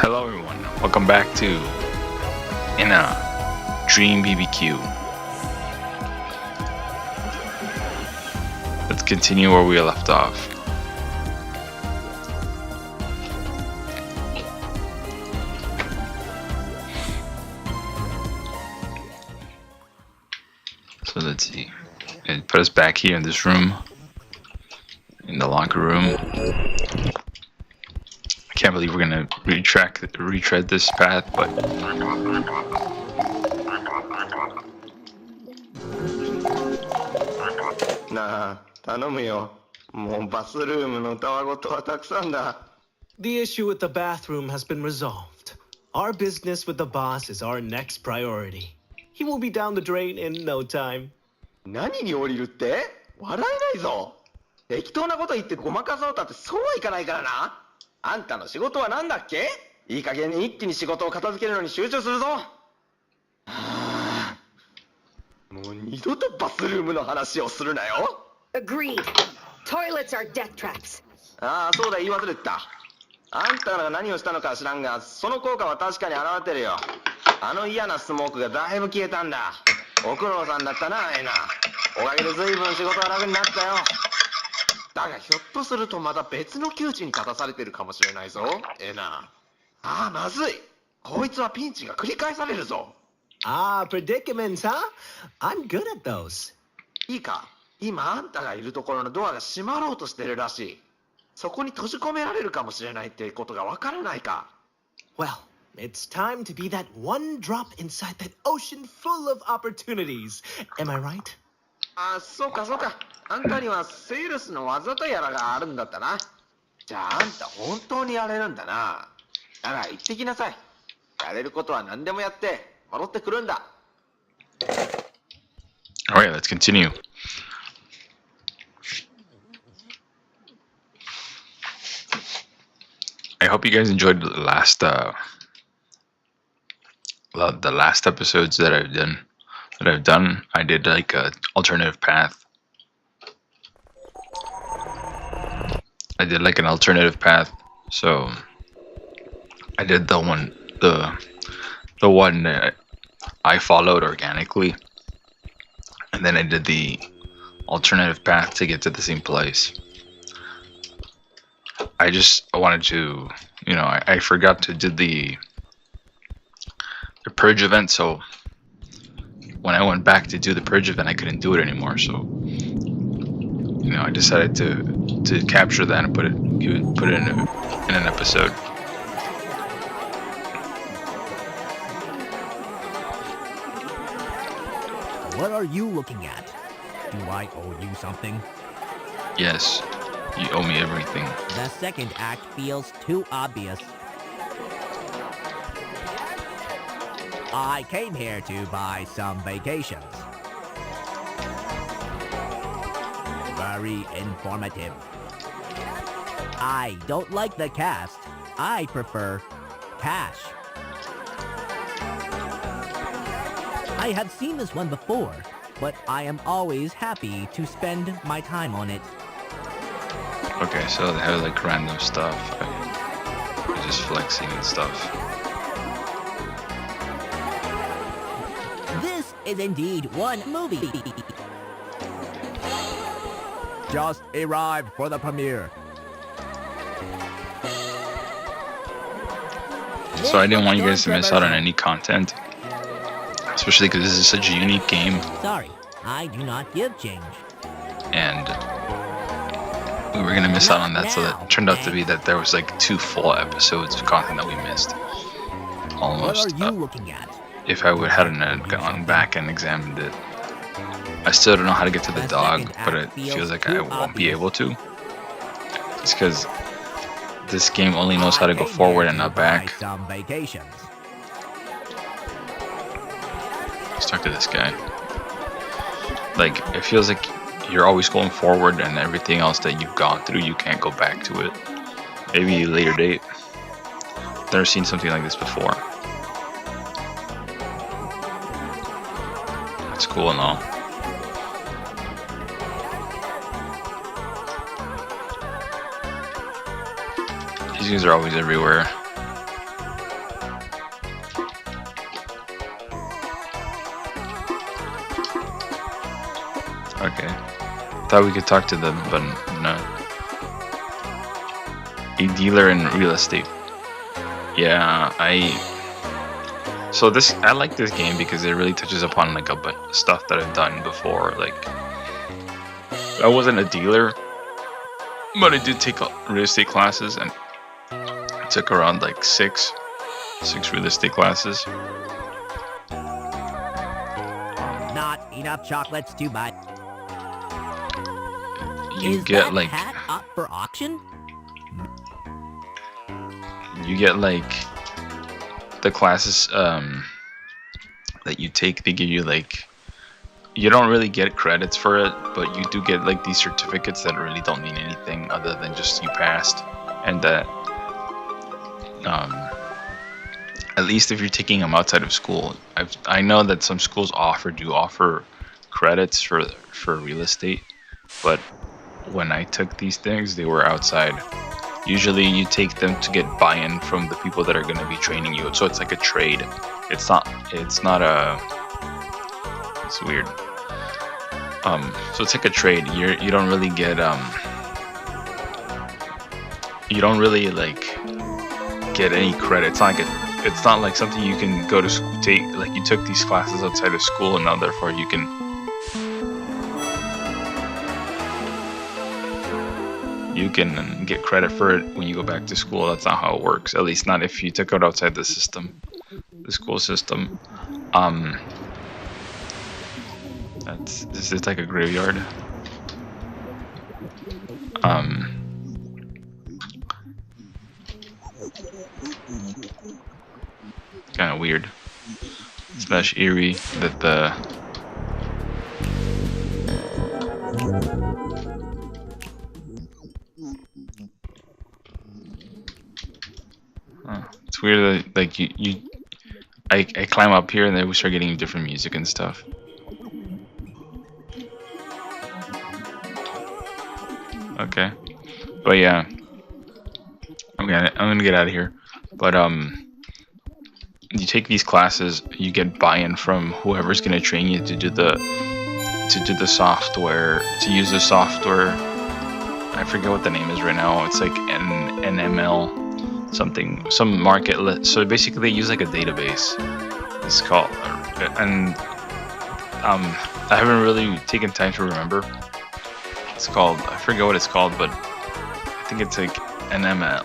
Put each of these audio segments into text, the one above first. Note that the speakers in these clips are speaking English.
Hello everyone, welcome back to ENA Dream BBQ. Let's continue where we left off. So let's see. It put us back here in this room, in the locker room. I can't believe we're gonna retread this path, but nah, 頼むよ。もうバスルームのたわごとはたくさんだ。The issue with the bathroom has been resolved. Our business with the boss is our next priority. He will be down the drain in no time. 何に降りるって？笑えないぞ。適当なこと言ってごまかそうたってそうはいかないからな。あんたの仕事は何だっけ？いい加減に一気に仕事を片付けるのに集中するぞ。はあ、もう二度とバスルームの話をするなよ。Agreed. Toilets are death traps. ああ、そうだ、言い忘れてた。あんたが何をしたのか知らんが、その効果は確かに現れてるよ。あの嫌なスモークがだいぶ消えたんだ。ご苦労さんだったな、エナ。おかげで随分仕事が楽になったよ。だがひょっとするとまた別の窮地に立たされてるかもしれないぞ、エナ。ああ、まずい。こいつはピンチが繰り返されるぞ。Ah, predicaments, huh? I'm good at those. いいか、今あんたがいるところのドアが閉まろうとしてるらしい。そこに閉じ込められるかもしれないってことがわからないか。Well, it's time to be that one drop inside that ocean full of opportunities. Am I right? ああ、そうかそうか。あんたにはセールスの技とやらがあるんだったな。じゃああんた本当にやれるんだな。だから行ってきなさい。やれることは何でもやって戻ってくるんだ。alright, let's continue. I hope you guys enjoyed the last episodes that I've done. I did like a alternative path. I did like an alternative path. So I did the one that I followed organically, and then I did the alternative path to get to the same place. I wanted to, I forgot to do the purge event, so when I went back to do the purge event, I couldn't do it anymore. So, I decided to capture that and put it in an episode. What are you looking at? Do I owe you something? Yes, you owe me everything. The second act feels too obvious. I came here to buy some vacations. Very informative. I don't like the cast. I prefer cash. I have seen this one before, but I am always happy to spend my time on it. Okay, so they have like random stuff. Just flexing and stuff. This is indeed one movie. Just arrived for the premiere. So I didn't want you guys to miss out on any content, especially because this is such a unique game. Sorry, I do not give change. And we were gonna miss out on that, so that turned out to be that there was like 2 full episodes of content that we missed. Almost. What are you looking at? If I hadn't gone back and examined it. I still don't know how to get to the dog, but it feels like I won't be able to. It's because this game only knows how to go forward and not back. Some vacations. Let's talk to this guy. Like, it feels like you're always going forward, and everything else that you've gone through, you can't go back to it. Maybe a later date. Never seen something like this before. That's cool and all. These guys are always everywhere. thought we could talk to them, but no. A dealer in real estate. Yeah, I like this game because it really touches upon like a bunch of stuff that I've done before. Like, I wasn't a dealer, but I did take real estate classes, and I took around like six real estate classes. Not enough chocolates to buy. You Is get that like hat up for auction? you get like the classes that you take. They give you like, you don't really get credits for it, but you do get like these certificates that really don't mean anything other than just you passed, and that at least if you're taking them outside of school. I know that some schools do offer credits for real estate, but when I took these things, they were outside. Usually you take them to get buy-in from the people that are going to be training you, so it's like a trade. It's not a, it's weird. So it's like a trade. You don't really get you don't really like get any credit. It's not like something you can go to school, take, like you took these classes outside of school and now therefore you can get credit for it when you go back to school. That's not how it works. At least not if you took it outside the system, the school system. This is like a graveyard. Kind of weird / eerie that it's weird that like I climb up here and then we start getting different music and stuff. Okay, but yeah, I'm gonna get out of here. But you take these classes, you get buy-in from whoever's gonna train you to do the software, to use the software. I forget what the name is right now. It's like NML something, some market. So basically, they use like a database. It's called, and I haven't really taken time to remember. It's called, I forget what it's called, but I think it's like NML.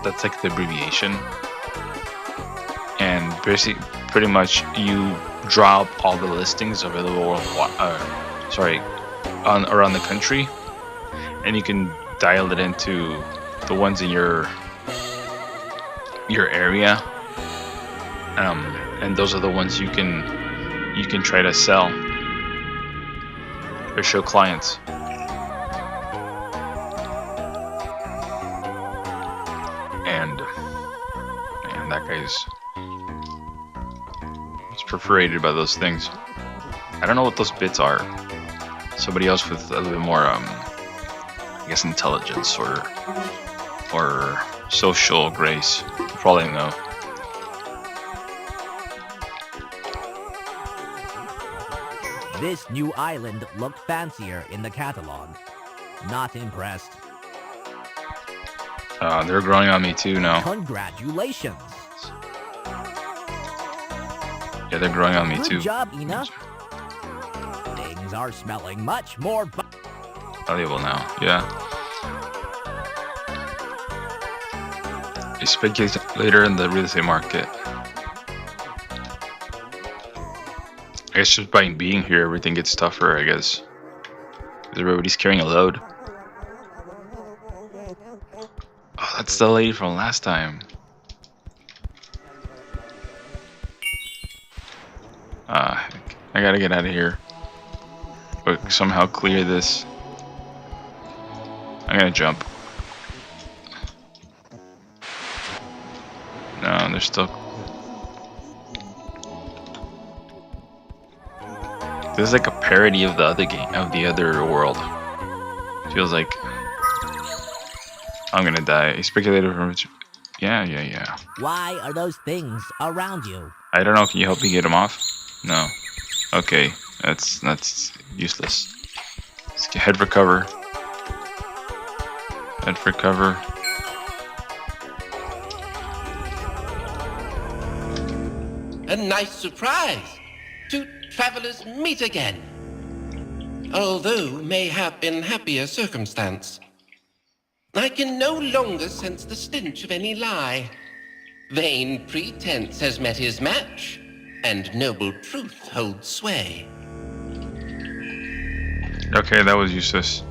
That's like the abbreviation. And basically, pretty much, you draw up all the listings available around the country, and you can dial it into the ones in your area, and those are the ones you can try to sell or show clients. And man, that guy's perforated by those things. I don't know what those bits are. Somebody else with a little bit more, I guess, intelligence or social grace probably know. This new island looked fancier in the catalog. Not impressed. They're growing on me too now. Congratulations. Yeah, they're growing on me too. Good job, ENA. Things are smelling much more Valuable now, yeah. A speculator in the real estate market. I guess just by being here, everything gets tougher, I guess. Because everybody's carrying a load. Oh, that's the lady from last time. I gotta get out of here. But somehow clear this. I'm gonna jump. No, they're still... This is like a parody of the other game, of the other world. Feels like... I'm gonna die. A speculator from... Yeah. Why are those things around you? I don't know, can you help me get them off? No. Okay, that's useless. Let's get head for cover. Head for cover. A nice surprise. Two travelers meet again. Although mayhap in happier circumstance. I can no longer sense the stench of any lie. Vain pretense has met his match, and noble truth holds sway. Okay, that was useless.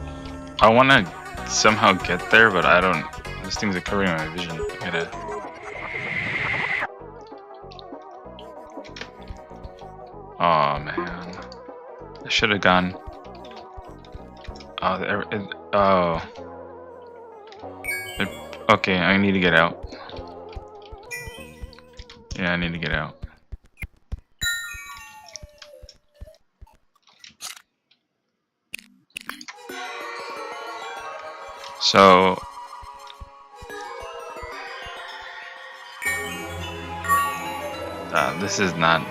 I want to somehow get there, but I don't. This thing's covering my vision. I gotta. Oh man, I should have gone. Oh. Okay, I need to get out. Yeah, I need to get out. So this is not.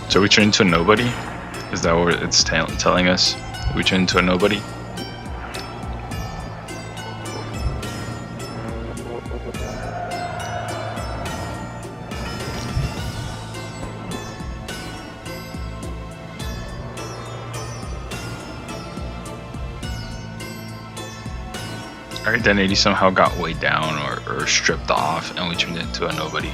So we turn into a nobody? Is that what it's telling us? We turn into a nobody? Our identity somehow got weighed down or stripped off, and we turned into a nobody.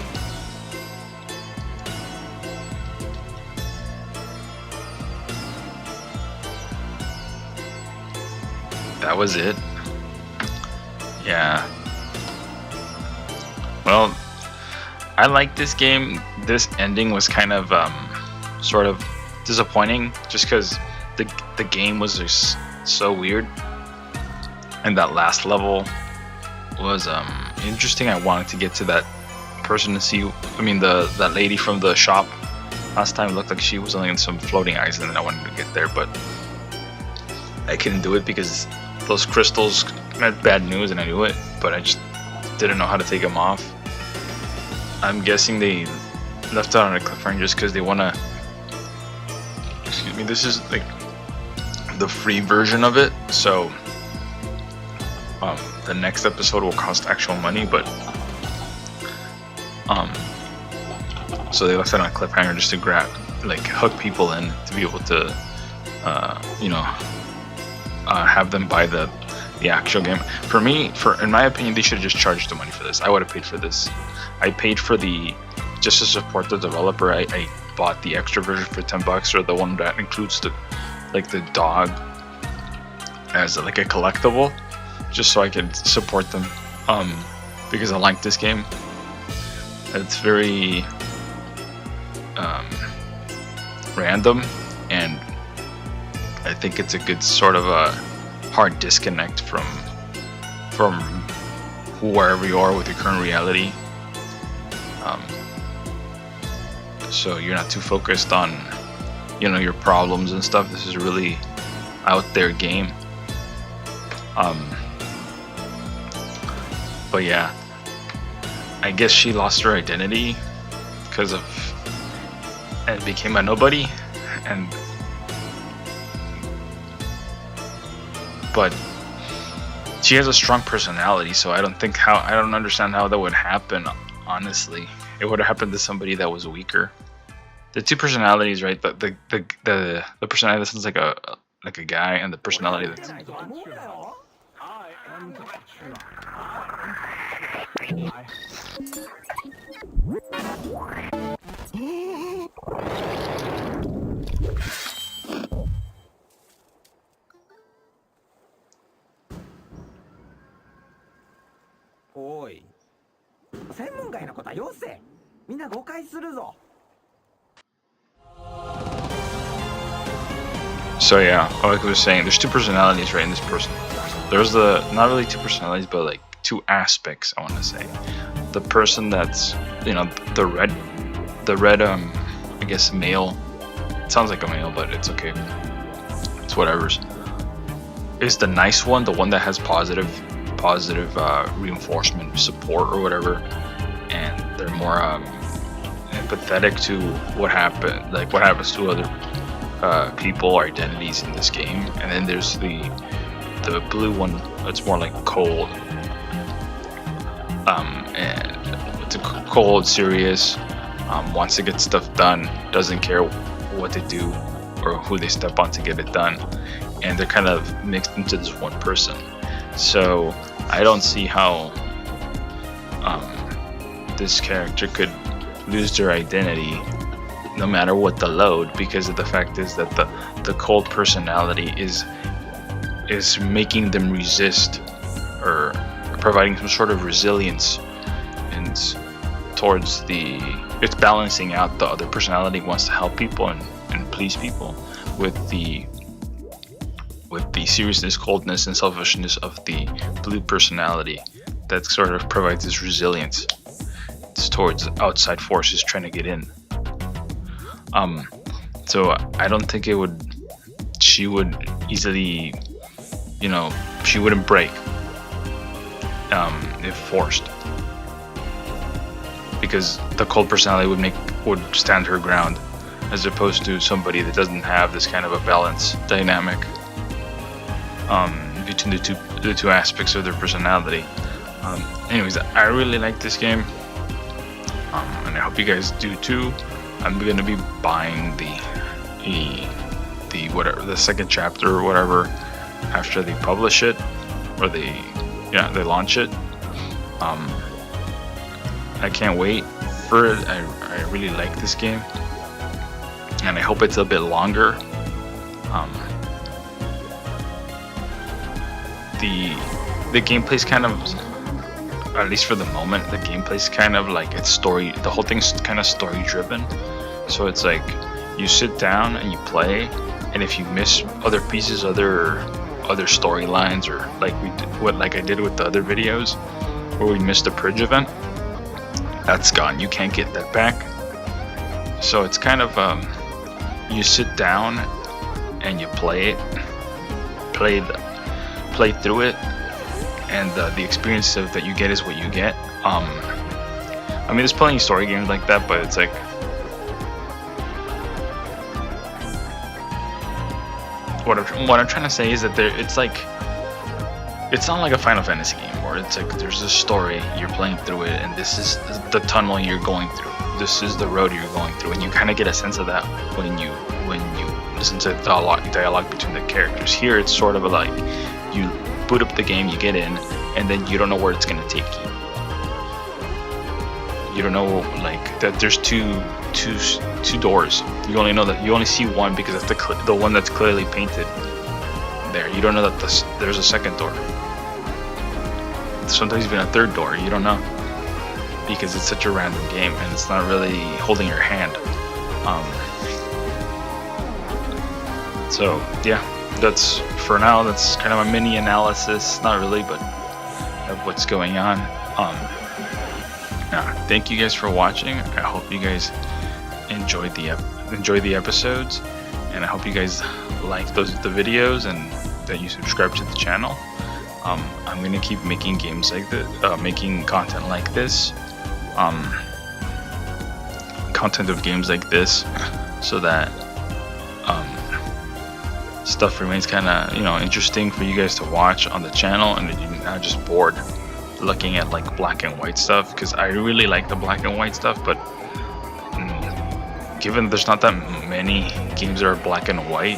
That was it. Yeah. Well, I like this game. This ending was kind of sort of disappointing, just because the game was just so weird, and that last level was interesting. I wanted to get to that person to see. I mean, that lady from the shop. Last time it looked like she was only in some floating island, and I wanted to get there, but I couldn't do it because those crystals meant bad news, and I knew it, but I just didn't know how to take them off. I'm guessing they left out on a cliffhanger just because they want to. Excuse me. This is like the free version of it, so the next episode will cost actual money, but so they left it on a cliffhanger just to hook people in to be able to have them buy the actual game. For me, in my opinion, they should have just charged the money for this. I would have paid for this. I paid for just to support the developer. I bought the extra version for $10, or the one that includes the dog as a collectible, just so I could support them. Because I like this game. It's very random, and I think it's a good sort of a hard disconnect from wherever you are with your current reality. So you're not too focused on your problems and stuff. This is a really out there game. But yeah, I guess she lost her identity and became a nobody, but she has a strong personality, so I don't understand how that would happen. Honestly, it would have happened to somebody that was weaker. The two personalities, right? The personality that sounds like a guy, and the personality that'sおい、専門外のことはよせ。みんな誤解するぞ。So yeah, like I was saying, there's two personalities, right, in this person. There's not really two personalities, but like two aspects, I want to say. The person that's, the red, I guess male. It sounds like a male, but it's okay. It's whatever's. Is the nice one, the one that has positive reinforcement, support, or whatever, and they're more empathetic to what happens to other people or identities in this game. And then there's the blue one that's more like cold, and it's a cold, serious, wants to get stuff done, doesn't care what they do or who they step on to get it done, and they're kind of mixed into this one person. So I don't see how this character could lose their identity no matter what the load, because of the fact is that the cold personality is making them resist, or providing some sort of resilience, and towards it's balancing out the other personality who wants to help people and please people with the seriousness, coldness, and selfishness of the blue personality that sort of provides this resilience. It's towards outside forces trying to get in. So I don't think she would easily, she wouldn't break if forced, because the cold personality would stand her ground, as opposed to somebody that doesn't have this kind of a balance dynamic between the two aspects of their personality. Anyways, I really like this game, and I hope you guys do too. I'm gonna be buying the second chapter or whatever after they publish it, or they launch it. I can't wait for it. I really like this game, and I hope it's a bit longer. The gameplay's kind of, at least for the moment, the gameplay's kind of like it's story. The whole thing's kind of story driven. So it's like you sit down and you play, and if you miss other pieces, other storylines, or like I did with the other videos where we missed the purge event, that's gone. You can't get that back. So it's kind of you sit down and you play through it, and the experience that you get is what you get. I mean, there's plenty of story games like that, but it's like, what I'm trying to say is that it's not like a Final Fantasy game where it's like there's a story, you're playing through it, and this is the tunnel you're going through, this is the road you're going through, and you kind of get a sense of that when you listen to dialogue between the characters. Here it's sort of like you boot up the game, you get in, and then you don't know where it's going to take you. You don't know, like, that there's two doors. You only see one because that's the one that's clearly painted there. You don't know that there's a second door. Sometimes even a third door. You don't know, because it's such a random game and it's not really holding your hand. So yeah, that's for now. That's kind of a mini analysis, not really, but of what's going on. Thank you guys for watching. I hope you guys enjoy the episodes, and I hope you guys like the videos, and that you subscribe to the channel. I'm gonna keep making games like this, making content like this, content of games like this, so that stuff remains kind of interesting for you guys to watch on the channel, and you're not just bored looking at like black and white stuff, because I really like the black and white stuff, but given there's not that many games that are black and white,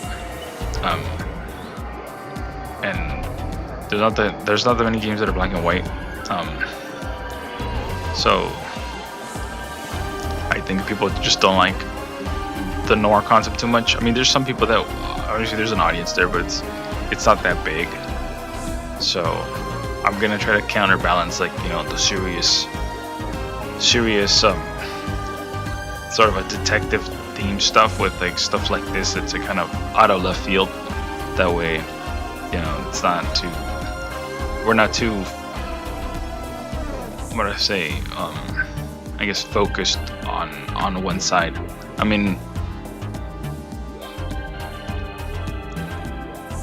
and there's not that many games that are black and white, so I think people just don't like the noir concept too much. I mean, there's some people that obviously there's an audience there, but it's not that big. So I'm gonna try to counterbalance, like, the serious sort of a detective theme stuff with like stuff like this. It's a kind of out of left field. That way, you know, it's not too. We're not too. What do I say? I guess focused on one side. I mean,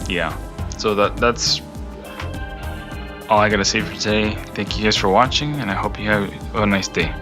yeah. So that's all I gotta say for today. Thank you guys for watching, and I hope you have a nice day.